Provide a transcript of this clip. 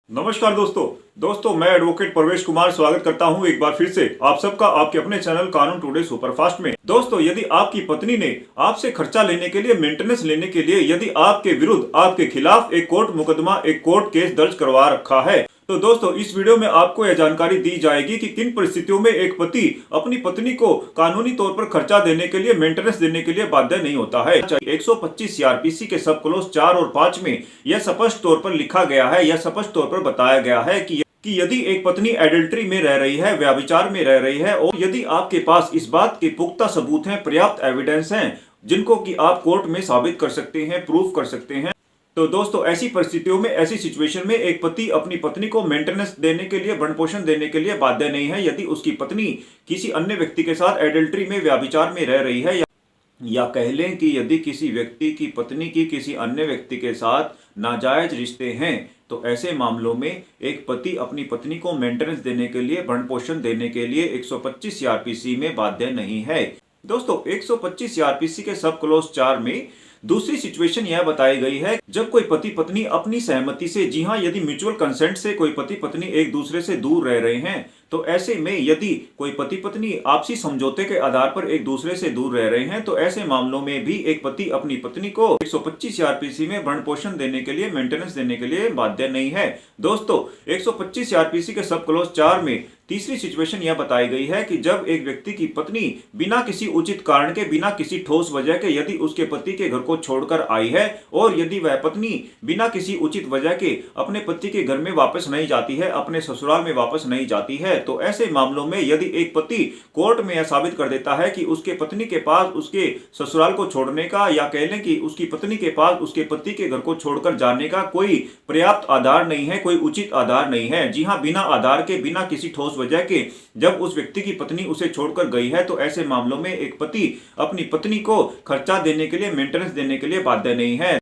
नमस्कार दोस्तों मैं एडवोकेट प्रवेश कुमार स्वागत करता हूं एक बार फिर से आप सबका आपके अपने चैनल कानून टुडे सुपरफास्ट में। दोस्तों, यदि आपकी पत्नी ने आपसे खर्चा लेने के लिए, मेंटेनेंस लेने के लिए यदि आपके विरुद्ध, आपके खिलाफ एक कोर्ट मुकदमा, एक कोर्ट केस दर्ज करवा रखा है, तो दोस्तों इस वीडियो में आपको यह जानकारी दी जाएगी कि किन परिस्थितियों में एक पति अपनी पत्नी को कानूनी तौर पर खर्चा देने के लिए, मेंटेनेंस देने के लिए बाध्य नहीं होता है। 125 सीआरपीसी के सब क्लॉज 4 और 5 में यह स्पष्ट तौर पर लिखा गया है, यह स्पष्ट तौर पर बताया गया है कि यदि एक पत्नी एडल्ट्री में रह रही है, व्यभिचार में रह रही है, और यदि आपके पास इस बात के पुख्ता सबूत हैं, पर्याप्त एविडेंस हैं, जिनको कि आप कोर्ट में साबित कर सकते हैं, प्रूफ कर सकते हैं, तो दोस्तों ऐसी परिस्थितियों में, ऐसी सिचुएशन में एक पति अपनी पत्नी को मेंटेनेंस देने के लिए, भरण पोषण देने के लिए बाध्य नहीं है यदि उसकी पत्नी किसी अन्य व्यक्ति के साथ एडल्ट्री में, व्यभिचार में रह रही है, या कह लें कि यदि किसी व्यक्ति की पत्नी की किसी अन्य व्यक्ति के साथ नाजायज रिश्ते हैं, तो ऐसे मामलों में एक पति अपनी पत्नी को मेंटेनेंस देने के लिए, भरण पोषण देने के लिए 125 सीआरपीसी में बाध्य नहीं है। दोस्तों 125 सीआरपीसी के सब क्लॉज 4 में दूसरी सिचुएशन यह बताई गई है जब कोई पति पत्नी अपनी सहमति से, जी हां, यदि म्यूचुअल कंसेंट से कोई पति पत्नी एक दूसरे से दूर रह रहे हैं, तो ऐसे में यदि कोई पति पत्नी आपसी समझौते के आधार पर एक दूसरे से दूर रह रहे हैं, तो ऐसे मामलों में भी एक पति अपनी पत्नी को 125 सीआरपीसी में भरण पोषण देने के लिए, मेंटेनेंस देने के लिए बाध्य नहीं है। दोस्तों 125 सीआरपीसी के सब क्लॉज 4 में तीसरी सिचुएशन यह बताई गई है कि जब एक व्यक्ति की पत्नी बिना किसी उचित कारण के, बिना किसी ठोस वजह के यदि उसके पति के घर को छोड़कर आई है, और यदि वह पत्नी बिना किसी उचित वजह के अपने पति के घर में वापस नहीं जाती है, अपने ससुराल में वापस नहीं जाती है, तो ऐसे मामलों में यदि एक पति कोर्ट में यह साबित कर देता है कि उसके पत्नी के पास उसके ससुराल को छोड़ने का, या कह लें कि उसकी पत्नी के पास उसके पति के घर को छोड़कर जाने का कोई पर्याप्त आधार नहीं है, कोई उचित आधार नहीं है, जी हां, बिना आधार के, बिना किसी ठोस वजह के जब उस व्यक्ति की पत्नी उसे छोड़कर गई है, तो ऐसे मामलों में एक पति अपनी पत्नी को खर्चा देने के लिए, मेंटेनेंस देने के लिए बाध्य नहीं है।